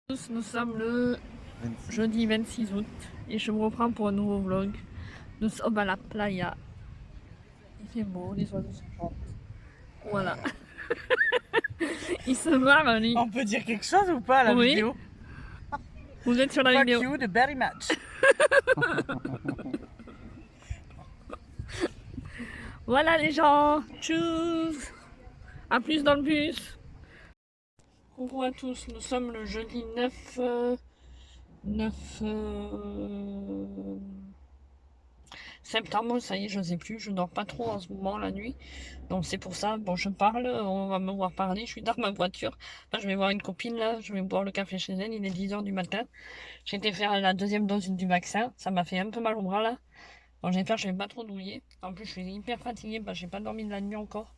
Nous sommes le 26. jeudi 26 août et je me reprends pour un nouveau vlog. Nous sommes à la playa. Il fait beau, les oiseaux chantent. Voilà. Il se marre, lui. On peut dire quelque chose ou pas à la Oui. vidéo? Vous êtes sur la Fuck vidéo. you, the berry match. Voilà les gens. Tchuss. A plus dans le bus. Coucou à tous, nous sommes le jeudi 9 septembre, ça y est, je ne sais plus, je dors pas trop en ce moment la nuit. Donc c'est pour ça, bon je parle, on va me voir parler, je suis dans ma voiture. Enfin, je vais voir une copine là, je vais boire le café chez elle, il est 10 h du matin. J'ai été faire la deuxième dose du vaccin, ça m'a fait un peu mal au bras là. Bon j'espère que je vais pas trop douiller. En plus je suis hyper fatiguée, parce que j'ai pas dormi de la nuit encore.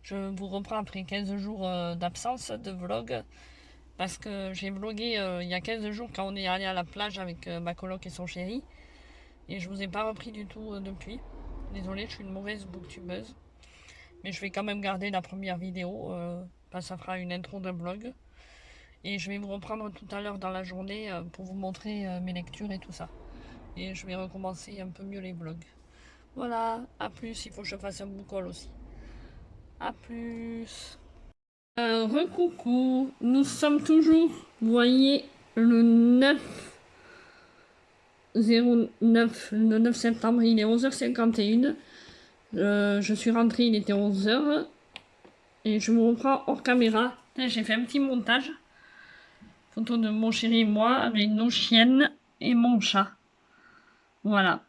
Je vous reprends après 15 jours d'absence de vlog. Parce que j'ai vlogué il y a 15 jours quand on est allé à la plage avec ma coloc et son chéri. Et je vous ai pas repris du tout depuis. Désolée, je suis une mauvaise booktubeuse. Mais je vais quand même garder la première vidéo. Parce que ça fera une intro de vlog. Et je vais vous reprendre tout à l'heure dans la journée pour vous montrer mes lectures et tout ça. Et je vais recommencer un peu mieux les vlogs. Voilà, à plus, il faut que je fasse un boucol aussi. À plus. Recoucou, nous sommes toujours, vous voyez, le 9 septembre, il est 11h51. Je suis rentrée, il était 11h. Et je me reprends hors caméra. J'ai fait un petit montage. Photo de mon chéri et moi avec nos chiennes et mon chat. Voilà,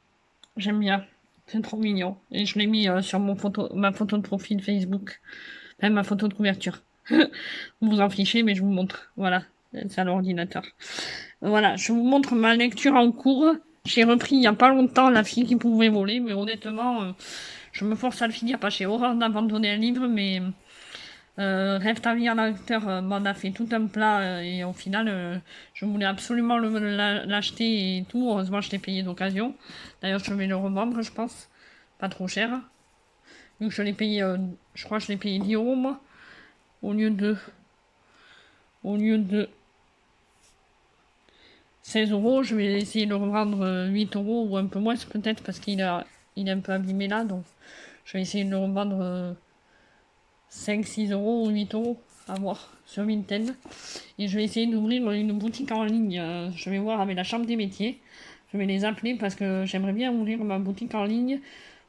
j'aime bien. C'est trop mignon. Et je l'ai mis sur ma photo de profil Facebook. Enfin, ma photo de couverture. Vous vous en fichez, mais je vous montre. Voilà, c'est à l'ordinateur. Voilà, je vous montre ma lecture en cours. J'ai repris il n'y a pas longtemps La fille qui pouvait voler, mais honnêtement, je me force à le finir parce que j'ai horreur d'abandonner un livre, mais Rêve ta vie en acteur m'en a fait tout un plat et au final, je voulais absolument l'acheter et tout. Heureusement, je l'ai payé d'occasion. D'ailleurs, je vais le revendre, je pense. Pas trop cher. Vu que je l'ai payé, je crois que je l'ai payé 10 euros, moi. Au lieu de, au lieu de 16 euros, je vais essayer de le revendre 8 euros ou un peu moins peut-être parce il est un peu abîmé là. Donc, je vais essayer de le revendre 5, 6 euros ou 8 euros à voir sur Vinted. Et je vais essayer d'ouvrir une boutique en ligne. Je vais voir avec la chambre des métiers. Je vais les appeler parce que j'aimerais bien ouvrir ma boutique en ligne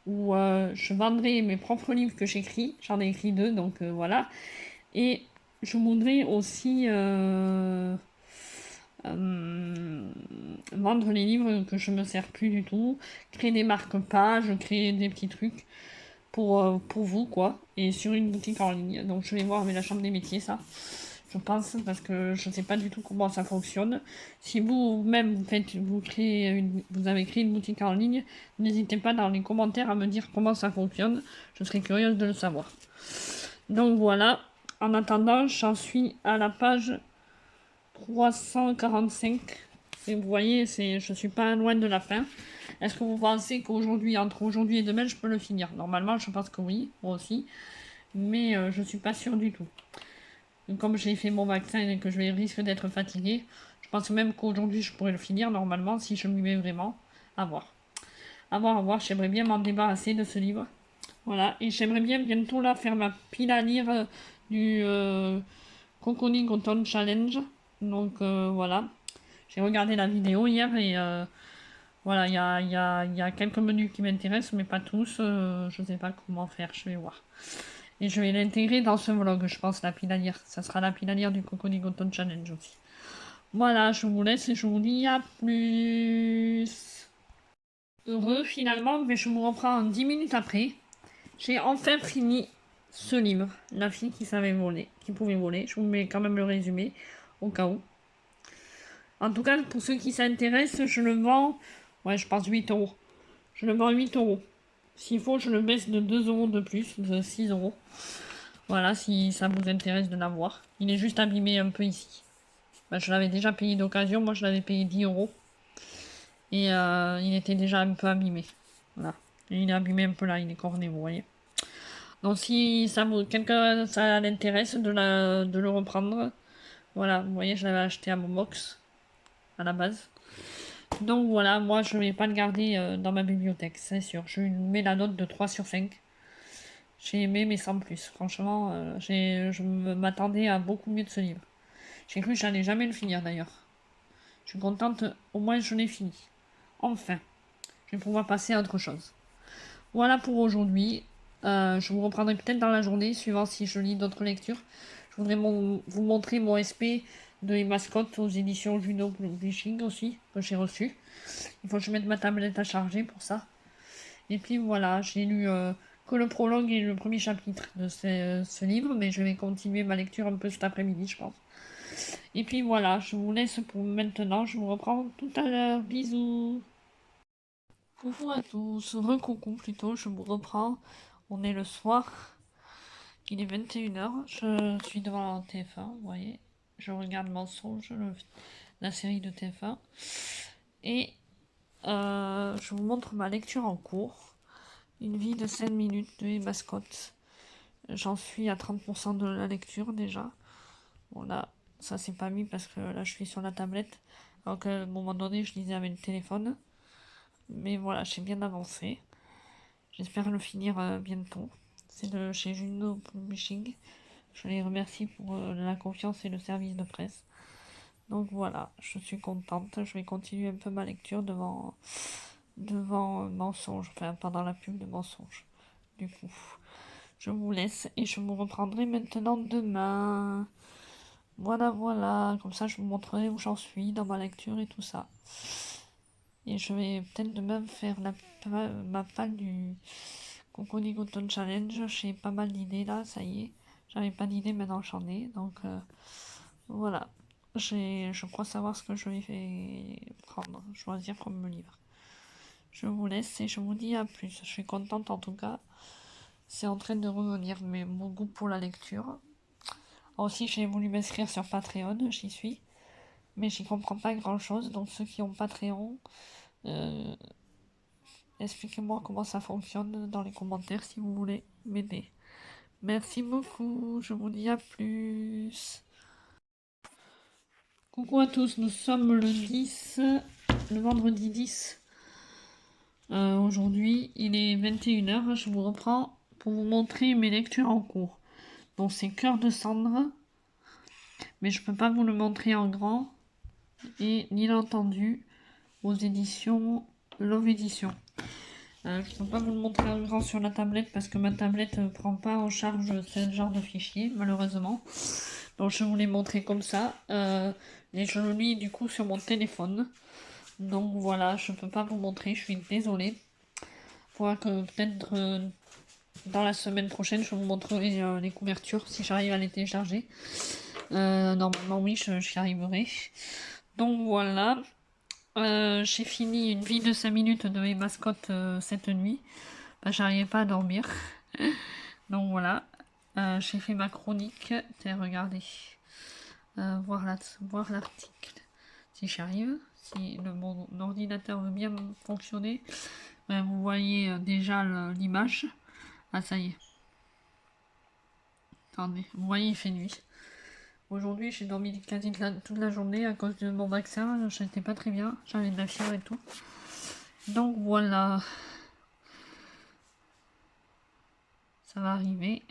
où je vendrai mes propres livres que j'écris. J'en ai écrit 2, donc voilà. Et je voudrais aussi vendre les livres que je me sers plus du tout, créer des marque-pages, créer des petits trucs pour vous, quoi, et sur une boutique en ligne. Donc je vais voir avec la chambre des métiers ça, je pense, parce que je ne sais pas du tout comment ça fonctionne. Si vous-même vous avez créé une boutique en ligne, n'hésitez pas dans les commentaires à me dire comment ça fonctionne, je serais curieuse de le savoir. Donc voilà, en attendant, j'en suis à la page 345. Et vous voyez, je suis pas loin de la fin. Est-ce que vous pensez qu'aujourd'hui, entre aujourd'hui et demain, je peux le finir? Normalement, je pense que oui, moi aussi. Mais je suis pas sûre du tout. Donc, comme j'ai fait mon vaccin et que je risque d'être fatiguée, je pense même qu'aujourd'hui, je pourrais le finir normalement si je m'y mets vraiment. À voir. À voir, à voir. J'aimerais bien m'en débarrasser de ce livre. Voilà. Et j'aimerais bien bientôt là faire ma pile à lire du Cocooning Autumn Challenge. Donc voilà. J'ai regardé la vidéo hier et voilà, il y a quelques menus qui m'intéressent, mais pas tous. Je sais pas comment faire, je vais voir. Et je vais l'intégrer dans ce vlog, je pense, la pile à lire. Ça sera la pile à lire du Coco Nigoton Challenge aussi. Voilà, je vous laisse et je vous dis à plus. Heureux finalement, mais je me reprends 10 minutes après. J'ai enfin fini ce livre, La fille qui savait voler, qui pouvait voler. Je vous mets quand même le résumé, au cas où. En tout cas, pour ceux qui s'intéressent, je le vends, ouais, je pense 8 euros. Je le vends 8 euros. S'il faut, je le baisse de 2 euros de plus, de 6 euros. Voilà, si ça vous intéresse de l'avoir. Il est juste abîmé un peu ici. Bah, je l'avais déjà payé d'occasion, moi je l'avais payé 10 euros. Et il était déjà un peu abîmé. Voilà. Et il est abîmé un peu là, il est corné, vous voyez. Donc si quelqu'un ça l'intéresse de le reprendre, Voilà, vous voyez, je l'avais acheté à mon box, à la base. Donc voilà, moi je vais pas le garder dans ma bibliothèque, c'est sûr. Je lui mets la note de 3 sur 5. J'ai aimé, mais sans plus. Franchement, je m'attendais à beaucoup mieux de ce livre. J'ai cru que j'allais jamais le finir d'ailleurs. Je suis contente, au moins je l'ai fini. Enfin, je vais pouvoir passer à autre chose. Voilà pour aujourd'hui. Je vous reprendrai peut-être dans la journée, suivant si je lis d'autres lectures. Je voudrais vous montrer mon SP de Emma Scott aux éditions Juno Publishing aussi, que j'ai reçu. Il faut que je mette ma tablette à charger pour ça. Et puis voilà, j'ai lu que le prologue et le premier chapitre de ce livre, mais je vais continuer ma lecture un peu cet après-midi, je pense. Et puis voilà, je vous laisse pour maintenant, je vous reprends tout à l'heure. Bisous. Coucou à tous, recoucou plutôt, je vous reprends. On est le soir, il est 21h, je suis devant la TF1, vous voyez. Je regarde Mensonge, la série de TF1. Et je vous montre ma lecture en cours. Une vie de 5 minutes de Emma Scott. J'en suis à 30% de la lecture déjà. Bon là, ça c'est pas mis parce que là je suis sur la tablette. Alors qu'à un moment donné je lisais avec le téléphone. Mais voilà, j'ai bien avancé. J'espère le finir bientôt. C'est de chez Juno Publishing. Je les remercie pour la confiance et le service de presse. Donc voilà, je suis contente. Je vais continuer un peu ma lecture devant Mensonge, enfin pendant la pub de Mensonge. Du coup, je vous laisse et je vous reprendrai maintenant demain. Voilà, voilà, comme ça je vous montrerai où j'en suis dans ma lecture et tout ça. Et je vais peut-être demain faire ma palle du Cocoricoton Challenge. J'ai pas mal d'idées là, ça y est. J'avais pas d'idées, maintenant j'en ai. Donc voilà. Je crois savoir ce que je vais choisir comme livre. Je vous laisse et je vous dis à plus. Je suis contente en tout cas. C'est en train de revenir mon goût pour la lecture. Aussi, j'ai voulu m'inscrire sur Patreon, j'y suis. Mais j'y comprends pas grand chose. Donc ceux qui ont Patreon, expliquez-moi comment ça fonctionne dans les commentaires si vous voulez m'aider. Merci beaucoup, je vous dis à plus. Coucou à tous, nous sommes le vendredi 10. Aujourd'hui, il est 21h, je vous reprends pour vous montrer mes lectures en cours. Donc c'est Cœur de cendre, mais je peux pas vous le montrer en grand. Et l'inattendu aux éditions Love Edition. Je ne peux pas vous le montrer en grand sur la tablette parce que ma tablette ne prend pas en charge ce genre de fichier, malheureusement. Donc je vous l'ai montré comme ça. Et je le lis du coup sur mon téléphone. Donc voilà, je ne peux pas vous montrer, je suis désolée. Il faudra que peut-être dans la semaine prochaine, je vous montrerai les couvertures si j'arrive à les télécharger. Normalement oui, j'y arriverai. Donc voilà. J'ai fini Une vie de 5 minutes de Emma Scott cette nuit. J'arrivais pas à dormir. Donc voilà. J'ai fait ma chronique. Tiens, regardez. Voir l'article. Si j'y arrive. Si mon ordinateur veut bien fonctionner. Vous voyez déjà l'image. Ah, ça y est. Attendez. Vous voyez, il fait nuit. Aujourd'hui, j'ai dormi quasi toute la journée à cause de mon vaccin. J'étais pas très bien. J'avais de la fièvre et tout. Donc voilà. Ça va arriver.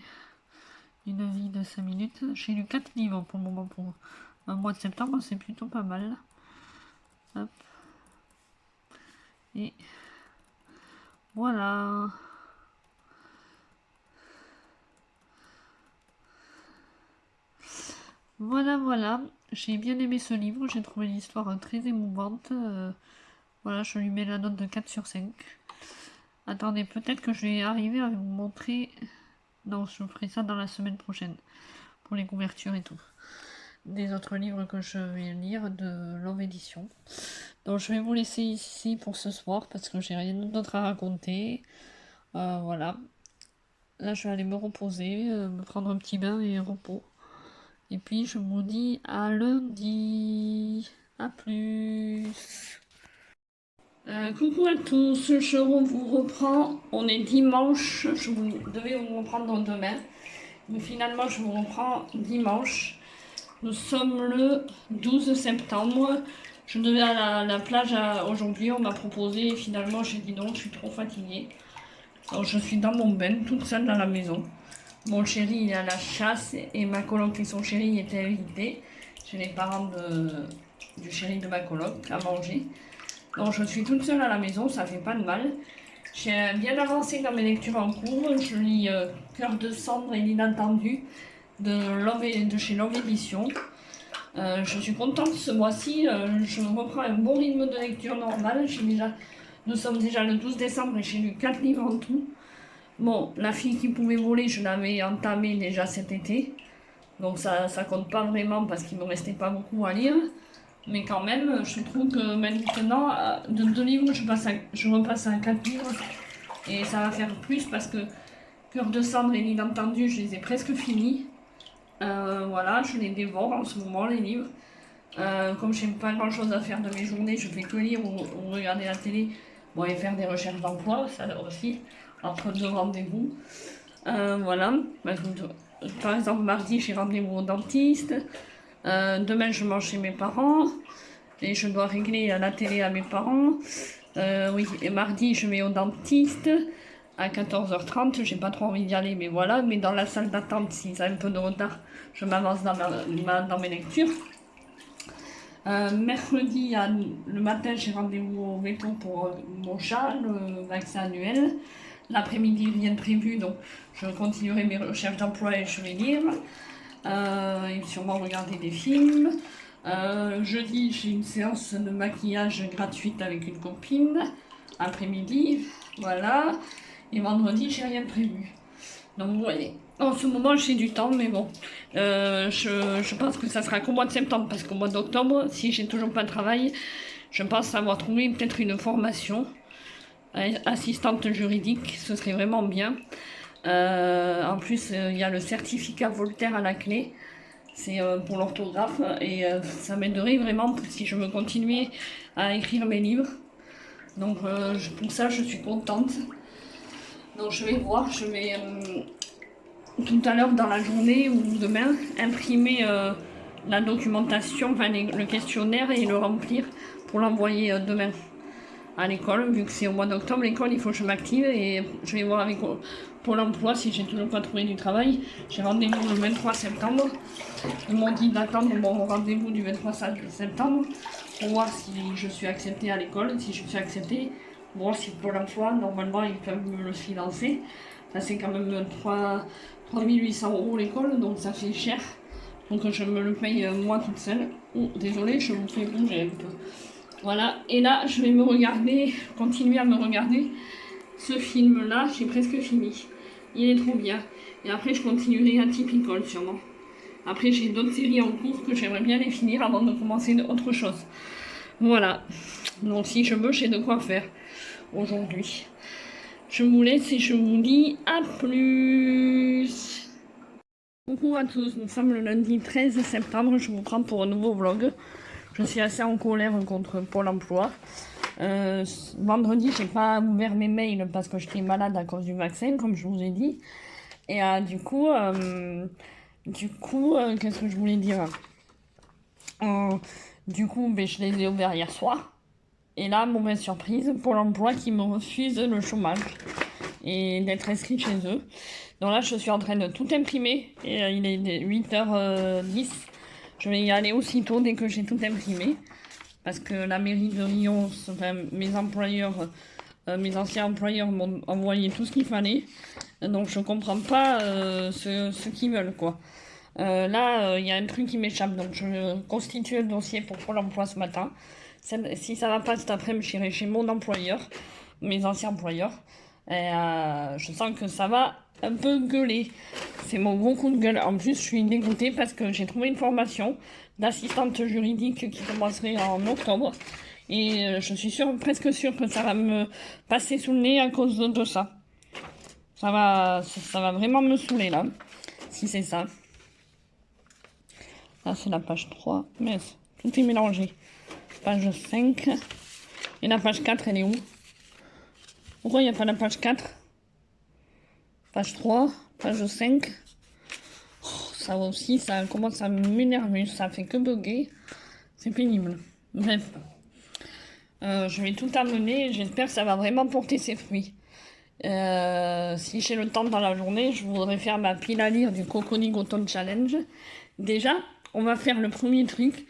Une vie de 5 minutes. J'ai lu 4 livres pour le moment. Pour un mois de septembre, c'est plutôt pas mal. Hop. Et voilà. Voilà, voilà. J'ai bien aimé ce livre. J'ai trouvé l'histoire très émouvante. Voilà, je lui mets la note de 4 sur 5. Attendez, peut-être que je vais arriver à vous montrer... Non, je ferai ça dans la semaine prochaine. Pour les couvertures et tout. Des autres livres que je vais lire de Love Edition. Donc je vais vous laisser ici pour ce soir parce que j'ai rien d'autre à raconter. Voilà. Là je vais aller me reposer, me prendre un petit bain et un repos. Et puis je vous dis à lundi. À plus. Coucou à tous, je vous reprends. On est dimanche. Devais vous reprendre demain. Mais finalement je vous reprends dimanche. Nous sommes le 12 septembre. Je devais aller à la plage aujourd'hui, on m'a proposé et finalement j'ai dit non, je suis trop fatiguée. Alors je suis dans mon bain, toute seule dans la maison. Mon chéri il est à la chasse et ma coloc et son chéri étaient invités chez les parents du chéri de ma coloc à manger. Donc je suis toute seule à la maison, ça fait pas de mal. J'ai bien avancé dans mes lectures en cours. Je lis Cœur de cendre et l'inattendu de chez Love Édition. Je suis contente ce mois-ci. Je reprends un bon rythme de lecture normal. Nous sommes déjà le 12 décembre et j'ai lu 4 livres en tout. Bon, La fille qui pouvait voler, je l'avais entamé déjà cet été. Donc ça compte pas vraiment parce qu'il me restait pas beaucoup à lire. Mais quand même, je trouve que maintenant, de 2 livres, je repasse à 4 livres. Et ça va faire plus parce que Cœur de cendre et l'inattendu, je les ai presque finis. Voilà, je les dévore en ce moment, les livres. Comme je n'ai pas grand chose à faire de mes journées, je fais que lire ou regarder la télé. Bon, et faire des recherches d'emploi, ça aussi, entre 2 rendez-vous. Voilà. Par exemple, mardi, j'ai rendez-vous au dentiste. Demain, je mange chez mes parents. Et je dois régler la télé à mes parents. Oui, et mardi, je vais au dentiste. À 14h30, j'ai pas trop envie d'y aller, mais voilà. Mais dans la salle d'attente, si ça a un peu de retard, je m'avance dans mes lectures. Mercredi, le matin, j'ai rendez-vous au veto pour mon chat, le vaccin annuel. L'après-midi, rien de prévu, donc je continuerai mes recherches d'emploi et je vais lire. Et sûrement regarder des films. Jeudi, j'ai une séance de maquillage gratuite avec une copine. Après-midi, voilà. Et vendredi, j'ai rien de prévu. Donc vous voyez, en ce moment j'ai du temps, mais bon, je pense que ça sera qu'au mois de septembre, parce qu'au mois d'octobre, si j'ai toujours pas de travail, je pense avoir trouvé peut-être une formation assistante juridique, ce serait vraiment bien. En plus, il y a le certificat Voltaire à la clé, c'est pour l'orthographe, et ça m'aiderait vraiment si je veux continuer à écrire mes livres. Donc pour ça, je suis contente. Donc je vais voir, je vais tout à l'heure dans la journée ou demain imprimer la documentation, enfin le questionnaire et le remplir pour l'envoyer demain à l'école. Vu que c'est au mois d'octobre, l'école, il faut que je m'active et je vais voir avec Pôle emploi si j'ai toujours pas trouvé du travail. J'ai rendez-vous le 23 septembre. Ils m'ont dit d'attendre mon rendez-vous du 23 septembre pour voir si je suis acceptée à l'école. Si je suis acceptée, voir si Pôle emploi, normalement, ils peuvent me le financer. Ça, c'est quand même 3 800 € l'école, donc ça fait cher. Donc je me le paye moi toute seule. Oh, désolée, je vous fais bouger un peu. Voilà, et là, je vais continuer à me regarder ce film-là. J'ai presque fini. Il est trop bien. Et après, je continuerai à Typical, sûrement. Après, j'ai d'autres séries en cours que j'aimerais bien les finir avant de commencer autre chose. Voilà. Donc, si je veux, j'ai de quoi faire aujourd'hui. Je vous laisse et je vous dis à plus. Coucou à tous, nous sommes le lundi 13 septembre. Je vous prends pour un nouveau vlog. Je suis assez en colère contre Pôle emploi. Vendredi, j'ai pas ouvert mes mails parce que j'étais malade à cause du vaccin, comme je vous ai dit. Et du coup, qu'est-ce que je voulais dire? Du coup, je les ai ouverts hier soir. Et là, mauvaise surprise, Pôle emploi qui me refuse le chômage et d'être inscrit chez eux. Donc là, je suis en train de tout imprimer. Et il est 8h10. Je vais y aller aussitôt dès que j'ai tout imprimé. Parce que la mairie de Lyon, enfin, mes anciens employeurs m'ont envoyé tout ce qu'il fallait. Donc je comprends pas ce qu'ils veulent, quoi. Là, il y a un truc qui m'échappe. Donc je constitue le dossier pour Pôle emploi ce matin. Si ça va pas cet après-midi, j'irai chez mon employeur, mes anciens employeurs. Et je sens que ça va un peu gueuler. C'est mon gros coup de gueule. En plus, je suis dégoûtée parce que j'ai trouvé une formation d'assistante juridique qui commencerait en octobre. Et je suis presque sûre que ça va me passer sous le nez à cause de ça. Ça va vraiment me saouler là, si c'est ça. Là, c'est la page 3. Mais tout est mélangé. Page 5. Et la page 4, elle est où? Pourquoi il n'y a pas la page 4? Page 3, page 5. Oh, ça aussi, ça commence à m'énerver, ça fait que bugger. C'est pénible. Bref. Je vais tout amener, j'espère que ça va vraiment porter ses fruits. Si j'ai le temps dans la journée, je voudrais faire ma pile à lire du Cocooning Autumn Challenge. Déjà, on va faire le premier truc.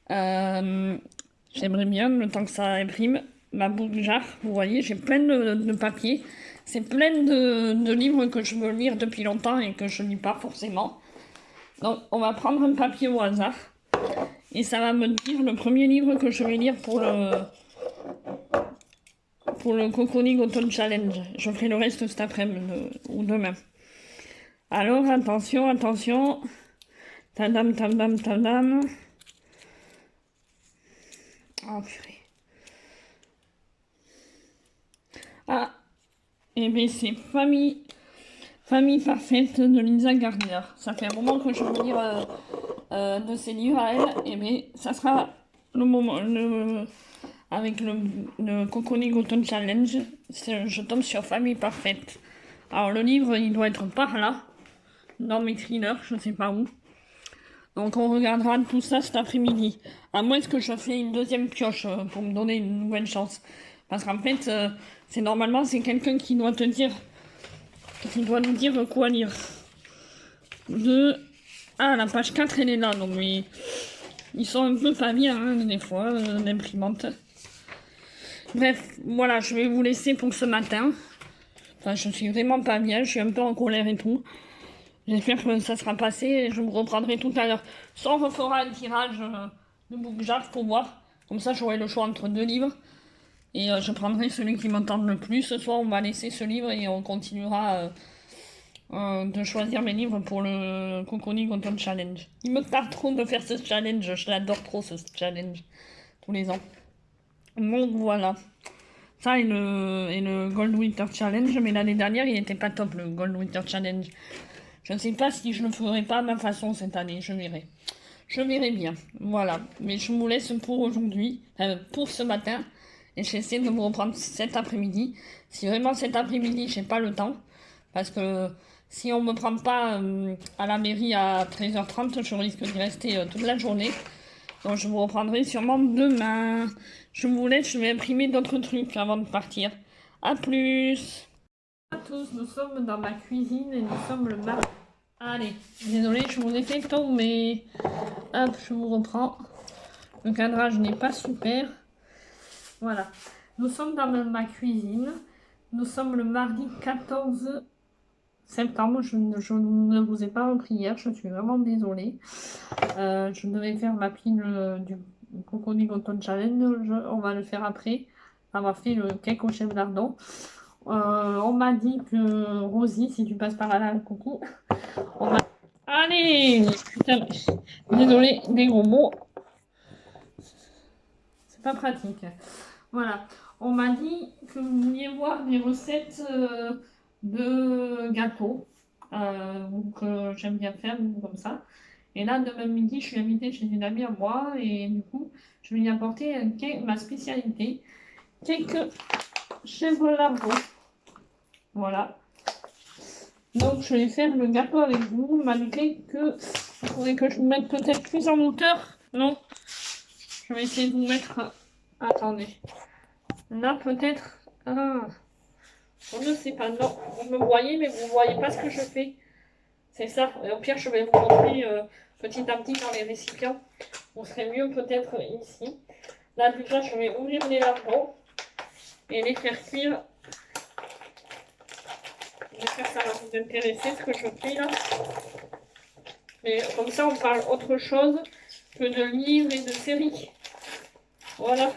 J'aimerais bien, le temps que ça imprime, ma book jar. Vous voyez, j'ai plein de papiers. C'est plein de livres que je veux lire depuis longtemps et que je ne lis pas forcément. Donc, on va prendre un papier au hasard. Et ça va me dire le premier livre que je vais lire pour le Cocooning Autumn Challenge. Je ferai le reste cet après-midi ou demain. Alors, attention, attention. Tadam, tadam, tadam. Oh, purée. Ah, et bien c'est Famille parfaite de Lisa Gardner. Ça fait un moment que je veux lire de ces livres à elle. Et bien, ça sera le moment, avec le Cocooning Autumn Challenge. Je tombe sur Famille parfaite. Alors, le livre, il doit être par là, dans mes thrillers, je sais pas où. Donc, on regardera tout ça cet après-midi. À moins que je fasse une deuxième pioche pour me donner une nouvelle chance. Parce qu'en fait, normalement, c'est quelqu'un qui doit te dire, qui doit nous dire quoi lire. Ah, la page 4, elle est là, donc mais ils sont un peu pas bien, hein, des fois, l'imprimante. Bref, voilà, je vais vous laisser pour ce matin. Enfin, je suis vraiment pas bien, je suis un peu en colère et tout. J'espère que ça sera passé et je me reprendrai tout à l'heure. Soit on refera un tirage de book jar pour voir. Comme ça, j'aurai le choix entre deux livres. Et je prendrai celui qui me tente le plus. Soit on va laisser ce livre et on continuera de choisir mes livres pour le Cocooning Autumn Challenge. Il me tarde trop de faire ce challenge. Je l'adore trop, ce challenge. Tous les ans. Donc voilà. Ça et le Gold Winter Challenge. Mais l'année dernière, il n'était pas top, le Gold Winter Challenge. Je ne sais pas si je le ferai pas à ma façon cette année, je verrai. Je verrai bien, voilà. Mais je vous laisse pour aujourd'hui, pour ce matin. Et j'essaie de me reprendre cet après-midi. Si vraiment cet après-midi, j'ai pas le temps. Parce que si on me prend pas à la mairie à 13h30, je risque d'y rester toute la journée. Donc je vous reprendrai sûrement demain. Je vous laisse, je vais imprimer d'autres trucs avant de partir. A plus! Bonjour à tous, nous sommes dans ma cuisine et nous sommes le mardi. Allez, désolé, je vous ai fait tomber. Hop, je vous reprends. Le cadrage n'est pas super. Voilà. Nous sommes dans ma cuisine. Nous sommes le mardi 14 septembre. Je ne vous ai pas repris hier. Je suis vraiment désolée. Je devais faire ma pile du Cocooning Autumn Challenge. On va le faire après avoir fait le cake au chef d'ardon. On m'a dit que Rosie, si tu passes par là, coucou. Allez, putain, désolé, des gros mots. C'est pas pratique. Voilà. On m'a dit que vous vouliez voir des recettes de gâteaux. Que j'aime bien faire comme ça. Et là, demain midi, je suis invitée chez une amie à moi. Et du coup, je vais y apporter ma spécialité. Cake chèvre lardon. Voilà. Donc je vais faire le gâteau avec vous, malgré que il faudrait que je vous mette peut-être plus en hauteur. Non. Je vais essayer de vous mettre. Attendez. Là peut-être. Ah. On ne sait pas. Non. Vous me voyez, mais vous ne voyez pas ce que je fais. C'est ça. Et au pire, je vais vous montrer petit à petit dans les récipients. On serait mieux peut-être ici. Là déjà, je vais ouvrir les lardons et les faire cuire. J'espère que ça va vous intéresser ce que je fais là. Mais comme ça, on parle autre chose que de livres et de séries. Voilà.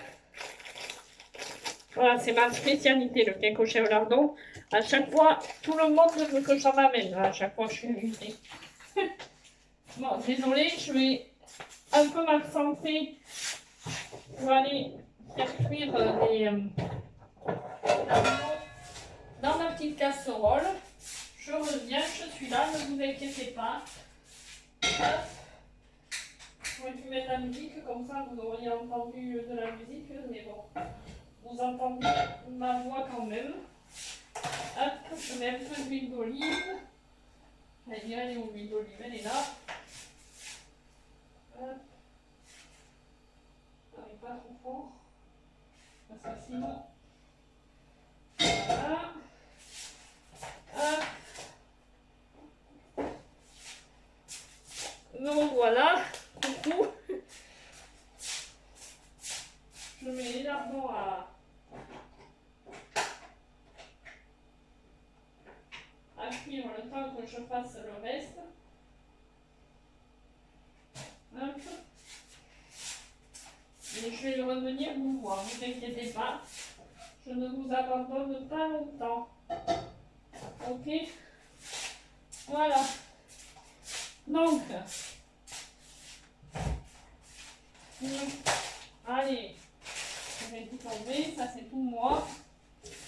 Voilà, c'est ma spécialité, le cake au chèvre lardon. À chaque fois, tout le monde veut que j'en amène. À chaque fois, je suis invitée. Bon, désolé, je vais un peu m'absenter pour aller faire cuire des dans ma petite casserole. Je reviens, je suis là, ne vous inquiétez pas. Hop. Je vais plus mettre la musique, comme ça vous auriez entendu de la musique, mais bon, vous entendez ma voix quand même. Hop, je mets un peu d'huile d'olive. Elle est où l'huile d'olive? Elle est là. Hop. Allez, pas trop fort. Parce que sinon. Voilà. Hop. Donc voilà. Coucou. Je mets les lardons à cuire le temps que je fasse le reste. Hop. Et je vais revenir vous voir, ne vous inquiétez pas. Je ne vous abandonne pas longtemps. Ok? Voilà. Donc. Allez. Je vais tout enlever, ça c'est tout moi.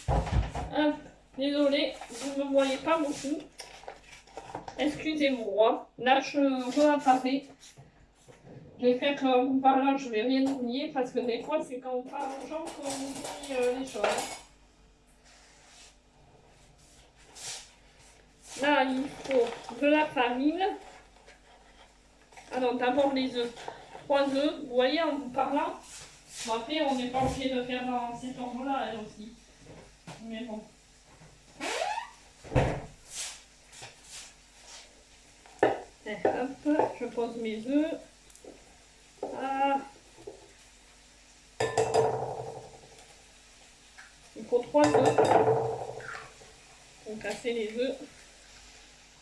Hop. Désolée, vous ne me voyez pas beaucoup. Excusez-moi. Là, je réapparais. Je vais faire qu'en vous parlant, je vais rien oublier parce que des fois, c'est quand on parle aux gens qu'on oublie les choses. Là, il faut de la farine. Alors, d'abord les œufs. 3 œufs. Vous voyez, en vous parlant. Bon, après, on n'est pas obligé de faire dans cet ordre-là, elle aussi. Mais bon. Et hop, je pose mes œufs. Ah. Il faut 3 œufs. On casser les œufs.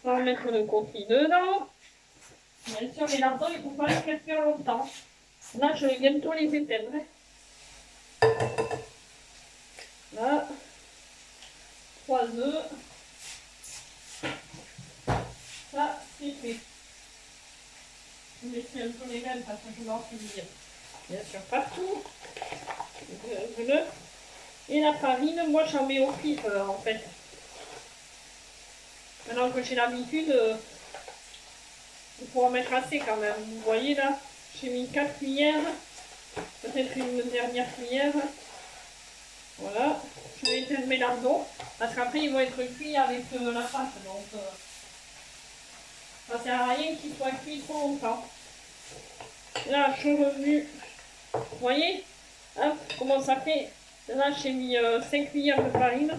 On va mettre le coquille dedans. Bien sûr, les lardons, il ne faut pas les faire cuire longtemps. Là, je vais bientôt les éteindre. Là, 3 œufs. Ça, c'est fait. Je vais laisser un peu les mêmes parce que je m'en suis bien sûr partout. Le bleu. Et la farine, moi j'en mets au pif en fait. Maintenant que j'ai l'habitude, il faut en mettre assez quand même. Vous voyez là, j'ai mis 4 cuillères, peut-être une dernière cuillère. Voilà, je vais éteindre mes lardons parce qu'après ils vont être cuits avec la pâte. Donc ça sert à rien qu'ils soient cuits trop longtemps. Là, je remue. Vous voyez, hein, comment ça fait? Là, j'ai mis 5 cuillères de farine.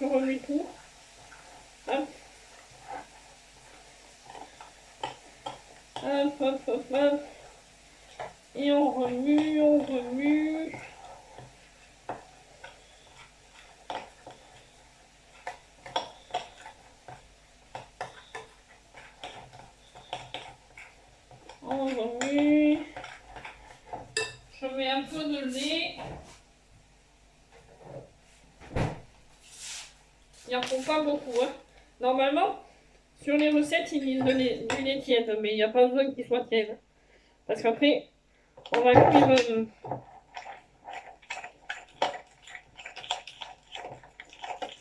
Je remue tout. Hop. Hop, hop, hop, hop. Et on remue, on remue. On remue. Je mets un peu de lait. Il n'en faut pas beaucoup. Hein. Normalement, sur les recettes, ils disent du lait tiède, mais il n'y a pas besoin qu'il soit tiède. Parce qu'après, on va cuire.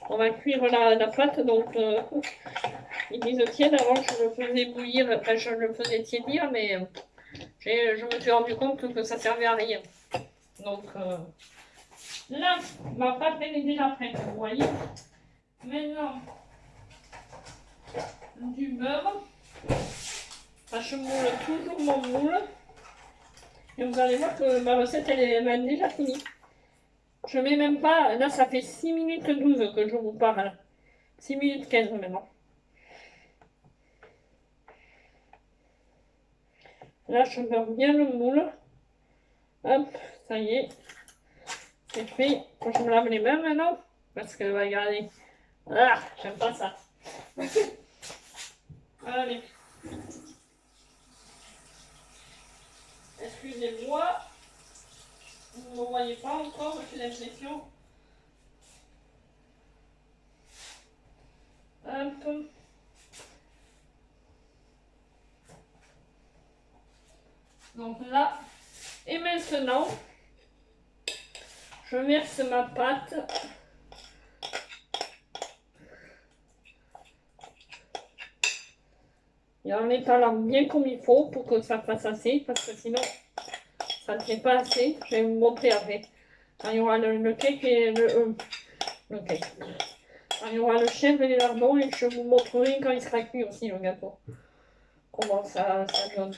On va cuire la pâte, donc ils disent tiède. Avant, je le faisais bouillir, enfin, je le faisais tiédir, mais je me suis rendu compte que ça servait à rien. Donc là, ma pâte elle est déjà prête, vous voyez. Maintenant, du beurre. Enfin, je moule toujours mon moule. Et vous allez voir que ma recette elle est déjà finie. Je mets même pas, là ça fait 6 minutes 12 que je vous parle. 6 minutes 15 maintenant. Là je beurre bien le moule. Hop, ça y est. C'est fait. Je me lave les mains maintenant. Parce que regardez. Ah, j'aime pas ça. Allez. Excusez-moi. Vous ne me voyez pas encore, j'ai l'impression. Hop. Donc là, et maintenant, je verse ma pâte. Et en étalant bien comme il faut pour que ça fasse assez, parce que sinon, ça ne fait pas assez. Je vais vous montrer après. Quand il y aura le cake et le cake. Il y aura le chèvre et les lardons et je vous montrerai quand il sera cuit aussi le gâteau. Comment ça donne.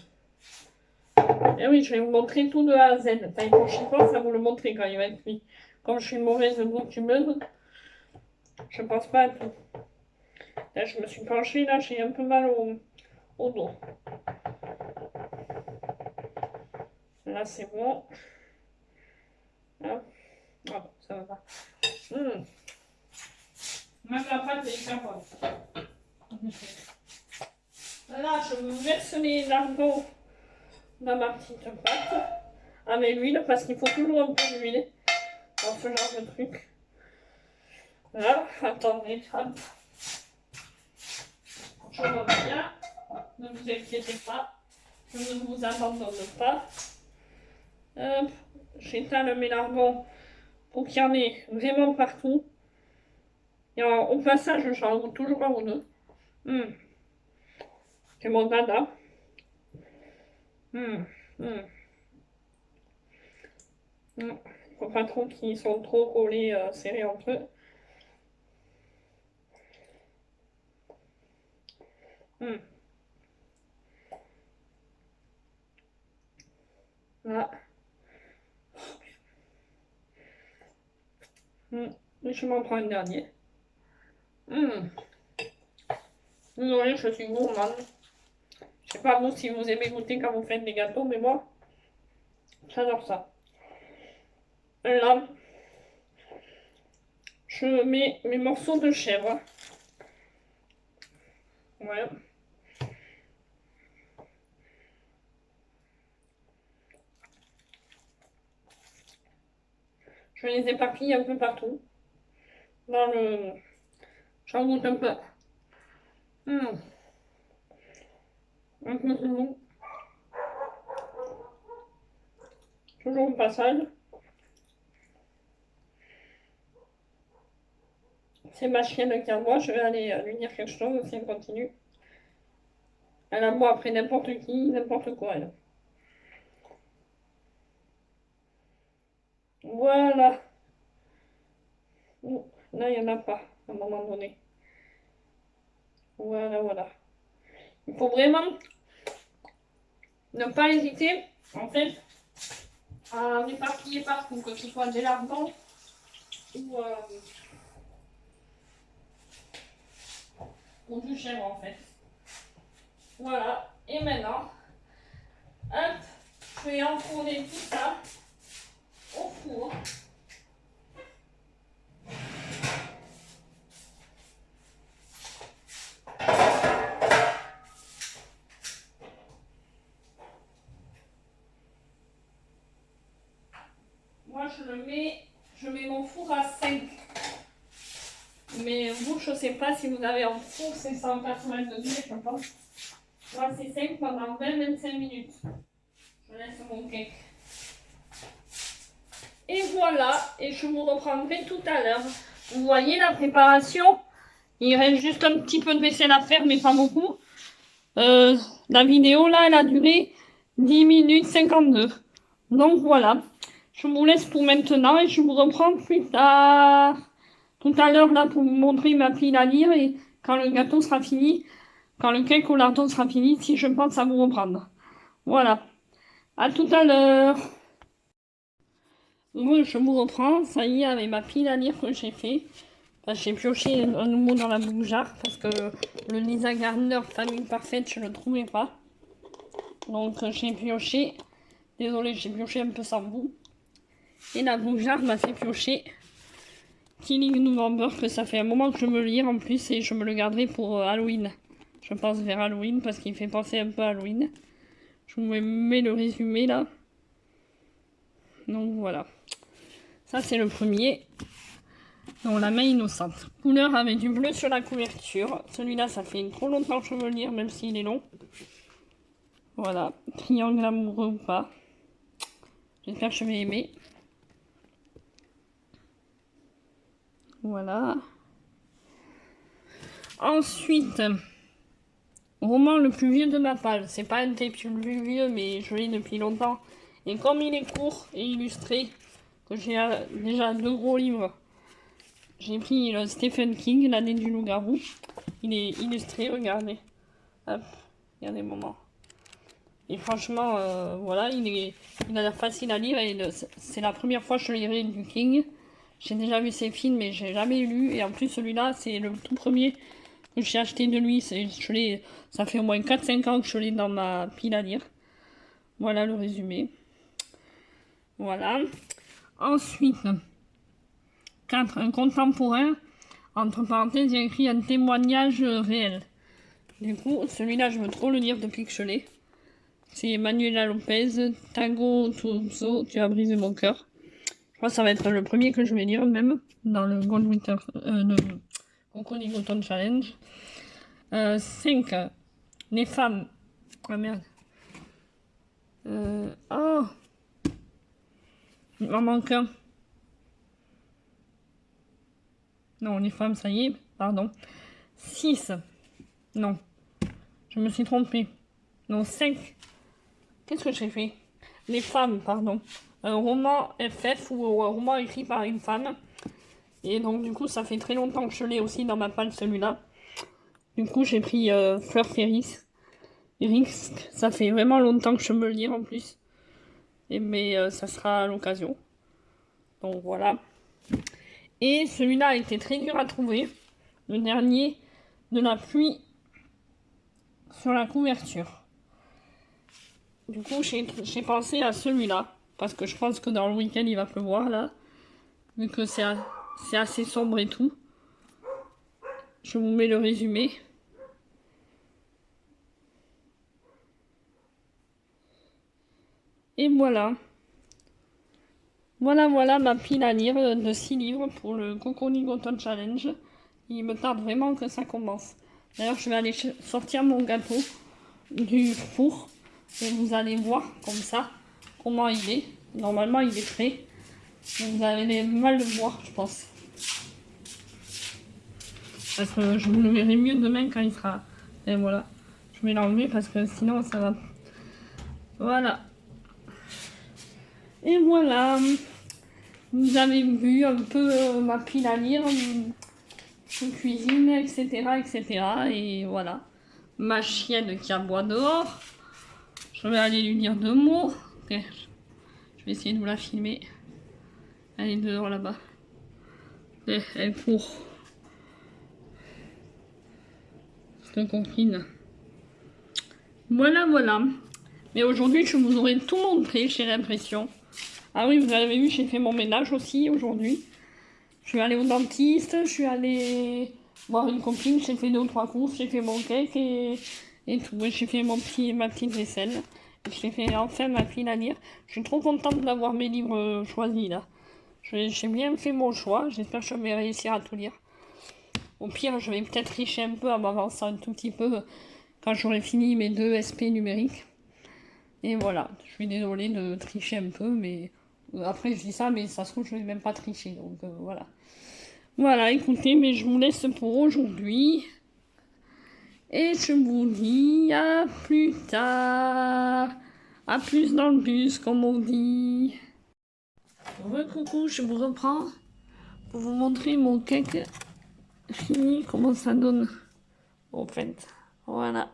Et oui, je vais vous montrer tout de A à Z. Enfin, pour chiffon, ça vous le montrer quand il va être cuit. Comme je suis une mauvaise bouffumeuse, je pense pas à tout. Là, je me suis penchée, là, j'ai un peu mal au dos. Là, c'est bon. Là. Ah, ça va pas. Même la pâte est hyper bonne. Là, je verse les lardons dans ma petite pâte avec l'huile parce qu'il faut toujours un peu d'huile dans ce genre de truc. Là, attendez, hop. Je reviens. Ne vous inquiétez pas, je ne vous abandonne pas. Hop, j'étale mes lardons pour qu'il y en ait vraiment partout. Et au passage, j'en goûte toujours un ou deux. C'est mon dada. Faut pas trop qu'ils sont trop collés, serrés entre eux. Là. Je m'en prends un dernier. Désolée, je suis gourmande. Je sais pas vous si vous aimez goûter quand vous faites des gâteaux, mais moi, j'adore ça. Là, je mets mes morceaux de chèvre. Ouais. Je les éparpille un peu partout. Dans le... J'en goûte un peu. Un peu de bon. Toujours au passage. C'est ma chienne qui aboie, je vais aller lui dire quelque chose si elle continue. Elle aboie après n'importe qui, n'importe quoi, elle. Voilà. Là, il n'y en a pas, à un moment donné. Voilà, voilà. Il faut vraiment ne pas hésiter, en fait, à éparpiller partout, que ce soit des lardons ou du chèvre, en fait. Voilà. Et maintenant, hop, je vais enfourner tout ça au four. Moi, je mets mon four à 5. Mais vous, je sais pas si vous avez un four, c'est 180 degrés, je pense. Moi, c'est 5 pendant 20-25 minutes. Je laisse mon cake. Et voilà, et je vous reprendrai tout à l'heure. Vous voyez la préparation? Il reste juste un petit peu de vaisselle à faire, mais pas beaucoup. La vidéo, là, elle a duré 10 minutes 52. Donc voilà. Je vous laisse pour maintenant et je vous reprends plus tard. Tout à l'heure, là, pour vous montrer ma pile à lire et quand le gâteau sera fini, quand le cake au lardon sera fini, si je pense à vous reprendre. Voilà. À tout à l'heure. Bon, je vous reprends. Ça y est, avec ma pile à lire que j'ai fait. Enfin, j'ai pioché un mot dans la bougearde parce que le Lisa Gardner Famille Parfaite, je ne le trouvais pas. Donc, j'ai pioché. Désolée, j'ai pioché un peu sans bout. Et la bougearde m'a fait piocher Killing November, que ça fait un moment que je me lire en plus et je me le garderai pour Halloween. Je pense vers Halloween parce qu'il fait penser un peu à Halloween. Je vous mets le résumé là. Donc voilà. Ça c'est le premier. Donc la main innocente. Couleur avec du bleu sur la couverture. Celui-là ça fait trop longtemps que je veux le lire même s'il est long. Voilà. Triangle amoureux ou pas. J'espère que je vais aimer. Voilà. Ensuite, roman le plus vieux de ma page. C'est pas un des plus vieux, mais je l'ai depuis longtemps. Et comme il est court et illustré, que j'ai déjà 2 gros livres, J'ai pris le Stephen King, L'année du loup-garou. Il est illustré, regardez. Hop, il y a des moments. Et franchement, voilà, il a l'air facile à lire. Et c'est la première fois que je lirai du King. J'ai déjà vu ses films, mais j'ai jamais lu. Et en plus, celui-là, c'est le tout premier que j'ai acheté de lui. Ça fait au moins 4-5 ans que je l'ai dans ma pile à lire. Voilà le résumé. Voilà. Ensuite, 4. Un contemporain. Entre parenthèses, il y a écrit un témoignage réel. Du coup, celui-là, je veux trop le lire depuis que je l'ai. C'est Manuela Lopez, Tago Tuzo, Tu as brisé mon cœur. Je crois que ça va être le premier que je vais lire, même, dans le Gold Winter, le Cocooning Autumn Challenge. 5. Les femmes. Ah merde. Oh! Il m'en manque un. Non, les femmes, ça y est, pardon. 6. Non. Je me suis trompée. Non, 5. Qu'est-ce que j'ai fait? Les femmes, pardon. Un roman FF ou un roman écrit par une femme. Et donc, du coup, ça fait très longtemps que je l'ai aussi dans ma palle, celui-là. Du coup, j'ai pris Fleur Ferris. Risque. Ça fait vraiment longtemps que je me le lis en plus. Mais ça sera à l'occasion. Donc, voilà. Et celui-là a été très dur à trouver. Le dernier, de la pluie sur la couverture. Du coup, j'ai pensé à celui-là. Parce que je pense que dans le week-end, il va pleuvoir, là. Vu que c'est assez sombre et tout. Je vous mets le résumé. Et voilà. Voilà ma pile à lire de 6 livres pour le Cocooning Autumn Challenge. Il me tarde vraiment que ça commence. D'ailleurs, je vais aller sortir mon gâteau du four. Et vous allez voir comme ça comment il est. Normalement, il est prêt. Vous allez mal le voir, je pense. Parce que je vous le verrai mieux demain quand il sera. Et voilà. Je vais l'enlever parce que sinon ça va. Voilà. Et voilà. Vous avez vu un peu ma pile à lire. Je cuisine, etc., etc. Et voilà. Ma chienne qui aboie dehors. Je vais aller lui dire 2 mots. Ok. Je vais essayer de vous la filmer. Elle est dehors là-bas. Elle court. Cette copine. Voilà. Mais aujourd'hui, je vous aurais tout montré, j'ai l'impression. Ah oui, vous avez vu, j'ai fait mon ménage aussi aujourd'hui. Je suis allée au dentiste, je suis allée voir une copine, j'ai fait 2 ou 3 courses, j'ai fait mon cake et tout. J'ai fait ma petite vaisselle. J'ai fait enfin ma pile à lire. Je suis trop contente d'avoir mes livres choisis là. J'ai bien fait mon choix, j'espère que je vais réussir à tout lire. Au pire, je vais peut-être tricher un peu en m'avançant un tout petit peu quand j'aurai fini mes 2 SP numériques. Et voilà, je suis désolée de tricher un peu, mais après je dis ça, mais ça se trouve je vais même pas tricher, donc voilà. Voilà, écoutez, mais je vous laisse pour aujourd'hui. Et je vous dis à plus tard. À plus dans le bus, comme on dit. Coucou, je vous reprends pour vous montrer mon cake fini, comment ça donne. Au fait, voilà.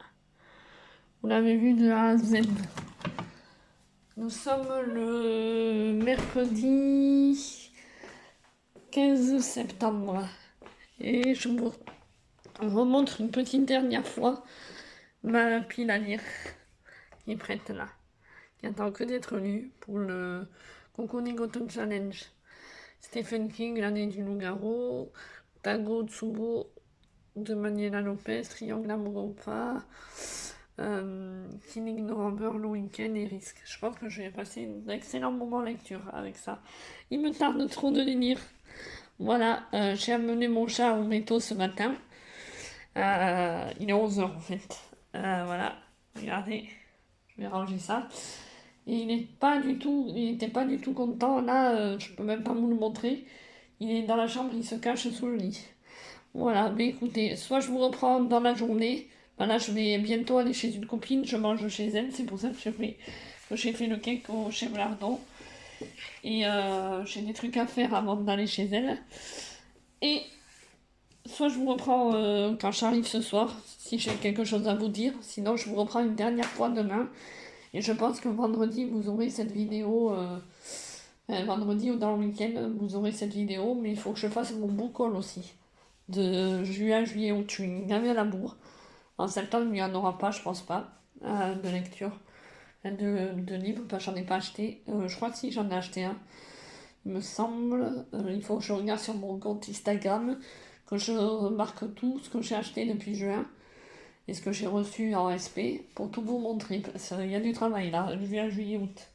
Vous l'avez vu de A à Z. Nous sommes le mercredi 15 septembre. Et je vous remontre une petite dernière fois ma pile à lire qui est prête là. Qui attend que d'être lue pour le Cocooning Autumn Challenge. Stephen King, L'année du loup-garou. Tago Tsubo de Manuela Lopez, Triangle Amoropa. Killing November, le week-end et risque. Je pense que je vais passer un excellent moment lecture avec ça. Il me tarde trop de les lire. Voilà, j'ai amené mon chat au métro ce matin. Il est 11h en fait. Voilà, regardez, je vais ranger ça. Et il n'était pas du tout content. Là, je peux même pas vous le montrer. Il est dans la chambre, il se cache sous le lit. Voilà, mais écoutez, soit je vous reprends dans la journée. Ben là, je vais bientôt aller chez une copine, je mange chez elle, c'est pour ça que j'ai fait le cake au chef lardon. Et j'ai des trucs à faire avant d'aller chez elle. Et soit je vous reprends quand j'arrive ce soir, si j'ai quelque chose à vous dire. Sinon, je vous reprends une dernière fois demain. Et je pense que vendredi, vous aurez cette vidéo. Vendredi ou dans le week-end, vous aurez cette vidéo. Mais il faut que je fasse mon book haul aussi. De juin, juillet, août. Je suis gavé à la bourre. En septembre, il n'y en aura pas, je pense pas, de lecture. De livres, parce que j'en ai pas acheté. Je crois que si, j'en ai acheté un. Il me semble. Il faut que je regarde sur mon compte Instagram. Que je remarque tout ce que j'ai acheté depuis juin. Et ce que j'ai reçu en SP. Pour tout vous montrer. Parce qu'il y a du travail là. Juin, juillet, août.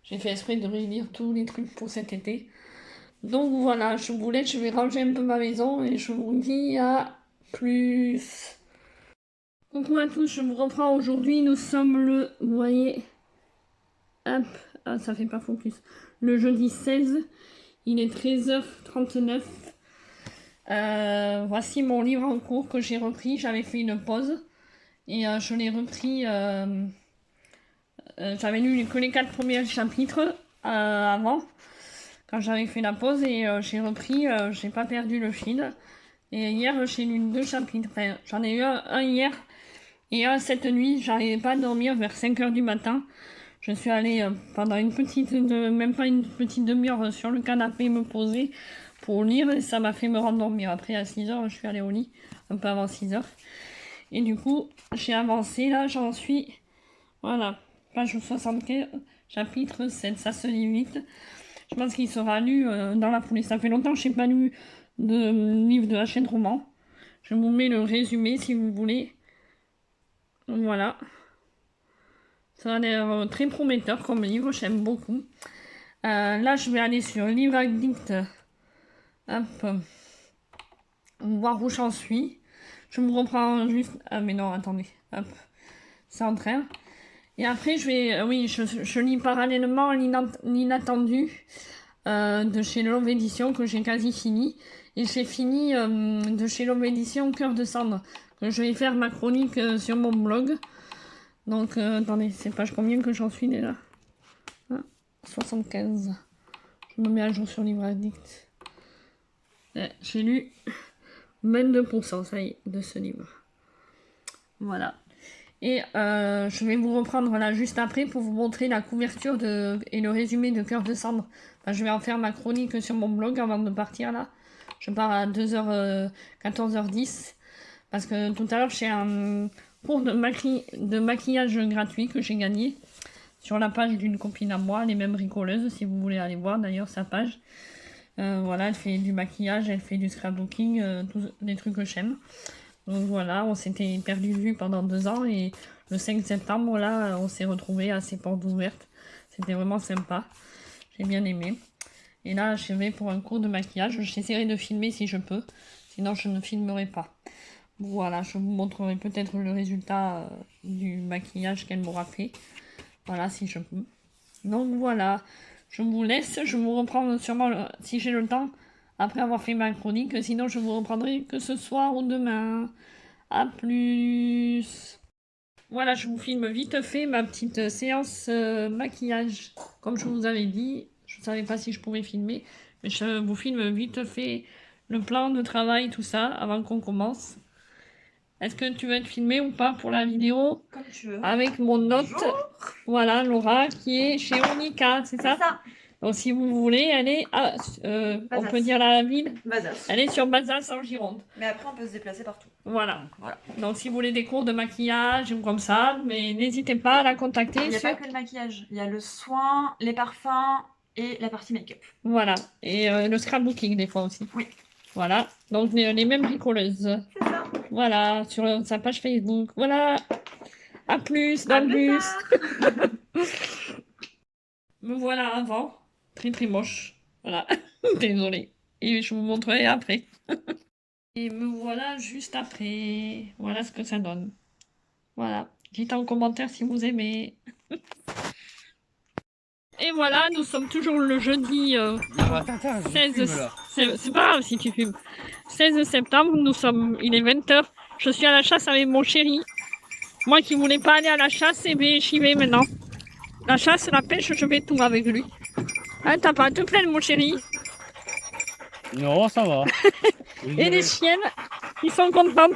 J'ai fait exprès de réunir tous les trucs pour cet été. Donc voilà, je vous laisse. Je vais ranger un peu ma maison. Et je vous dis à plus. Coucou à tous, je vous reprends aujourd'hui. Nous sommes le, vous voyez, hop, ah, ça fait pas focus. Le jeudi 16, il est 13h39. Voici mon livre en cours que j'ai repris. J'avais fait une pause et je l'ai repris. J'avais lu que les 4 premiers chapitres avant, quand j'avais fait la pause, et j'ai repris. J'ai pas perdu le fil. Et hier, j'ai lu 2 chapitres. Enfin, j'en ai eu un hier. Et cette nuit, j'arrivais pas à dormir vers 5h du matin. Je suis allée pendant même pas une petite demi-heure sur le canapé me poser pour lire et ça m'a fait me rendormir. Après à 6h, je suis allée au lit, un peu avant 6h. Et du coup, j'ai avancé là, j'en suis, voilà, page 75, chapitre 7, ça se lit vite. Je pense qu'il sera lu dans la foulée. Ça fait longtemps que je n'ai pas lu de livre de Hachette Roman. Je vous mets le résumé si vous voulez. Voilà. Ça a l'air très prometteur comme livre, j'aime beaucoup. Là, je vais aller sur Livre Addict. Hop. Voir où j'en suis. Je me reprends juste... Ah, mais non, attendez. Hop. C'est en train. Et après, je vais... oui, je lis parallèlement L'Inattendu de chez Love Édition, que j'ai quasi fini. Et j'ai fini de chez Love Édition Cœur de Cendre, que je vais faire ma chronique sur mon blog. Donc, attendez, c'est page combien que j'en suis déjà, 75. Je me mets à jour sur Livre Addict. J'ai lu 22%, ça y est, de ce livre. Voilà. Et je vais vous reprendre là juste après pour vous montrer la couverture et le résumé de Cœur de Cendre. Enfin, je vais en faire ma chronique sur mon blog avant de partir là. Je pars à 14h10. Parce que tout à l'heure, j'ai un cours de maquillage gratuit que j'ai gagné sur la page d'une copine à moi, les mêmes bricoleuses, si vous voulez aller voir d'ailleurs sa page. Voilà, elle fait du maquillage, elle fait du scrapbooking, tous les trucs que j'aime. Donc voilà, on s'était perdu de vue pendant 2 ans et le 5 septembre, là, on s'est retrouvés à ses portes ouvertes. C'était vraiment sympa, j'ai bien aimé. Et là, je vais pour un cours de maquillage. J'essaierai de filmer si je peux, sinon je ne filmerai pas. Voilà, je vous montrerai peut-être le résultat du maquillage qu'elle m'aura fait. Voilà, si je peux. Donc voilà, je vous laisse. Je vous reprends sûrement, si j'ai le temps, après avoir fait ma chronique. Sinon, je vous reprendrai que ce soir ou demain. A plus. Voilà, je vous filme vite fait ma petite séance maquillage. Comme je vous avais dit, je ne savais pas si je pouvais filmer. Mais je vous filme vite fait le plan de travail, tout ça, avant qu'on commence. Est-ce que tu veux être filmé ou pas pour la vidéo? Comme tu veux. Avec mon hôte, voilà, Laura, qui est chez Onika, c'est ça? C'est ça. Donc si vous voulez, elle est à, on peut dire la ville, Bazas. elle est sur Bazas en Gironde. Mais après, on peut se déplacer partout. Voilà. Voilà. Donc si vous voulez des cours de maquillage ou comme ça, mais n'hésitez pas à la contacter. Il n'y a pas que le maquillage. Il y a le soin, les parfums et la partie make-up. Voilà. Et le scrapbooking des fois aussi. Oui. Voilà. Donc les mêmes bricoleuses. C'est ça. Voilà. Sur sa page Facebook. Voilà. À plus dans le bus. Me voilà avant. Très très moche. Voilà. Désolée. Et je vous montrerai après. Et me voilà juste après. Voilà ce que ça donne. Voilà. Dites en commentaire si vous aimez. Et voilà, nous sommes toujours le jeudi 16. C'est pas grave si tu fumes. 16 septembre, il est 20h. Je suis à la chasse avec mon chéri. Moi qui voulais pas aller à la chasse, et bien j'y vais maintenant. La chasse, la pêche, je fais tout avec lui. Hein, t'as pas à te plaindre, mon chéri. Non, ça va. Et les chiennes, ils sont contentes.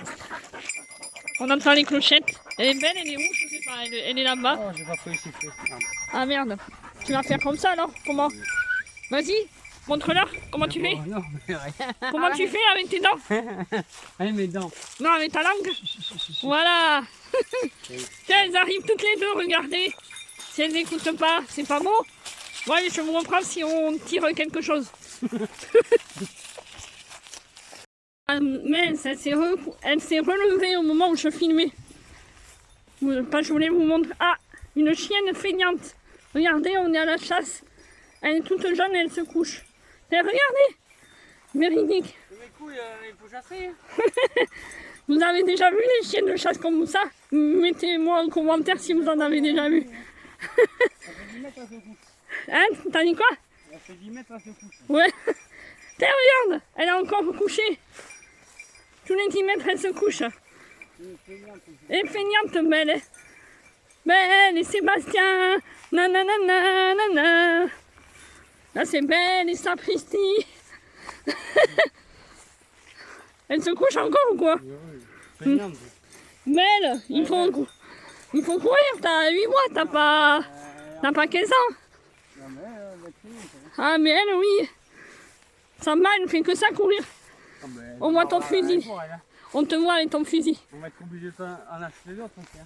On entend les clochettes. Elle est belle, elle est où? Je sais pas, elle est là-bas. Oh, j'ai pas pu siffler. Ah merde. Tu vas faire comme ça alors? Comment? Vas-y, montre-leur comment tu fais. Non, mais rien. Comment tu fais avec tes dents? Allez, mes dents. Non, avec ta langue. Voilà. Tiens, elles arrivent toutes les deux, regardez. Si elles n'écoutent pas, c'est pas beau. Bon, allez, je vous reprends si on tire quelque chose. Mais elle s'est relevée au moment où je filmais. Je voulais vous montrer. Ah, une chienne feignante. Regardez, on est à la chasse. Elle est toute jeune et elle se couche. Et regardez, véridique. Mes couilles, il faut chasser. Vous avez déjà vu les chiennes de chasse comme ça? Mettez-moi en commentaire si vous en avez déjà vu. Ça fait 10 mètres, elle se couche. Hein? T'as dit quoi? Ça fait 10 mètres, elle se couche. Ouais. Tiens, regarde, elle est encore couchée. Tous les 10 mètres, elle se couche. Et feignante, belle. Belle et Sébastien. Nanana, nanana. Là, c'est Belle et Sapristi. Elle se couche encore ou quoi? Feignante. Belle, il faut courir. T'as 8 mois, t'as pas 15 ans. Non, mais Ah, mais elle, oui. Ça va, elle ne fait que ça courir. On voit ton fusil. On te voit avec ton fusil. On va être obligé d'en acheter d'autres aussi.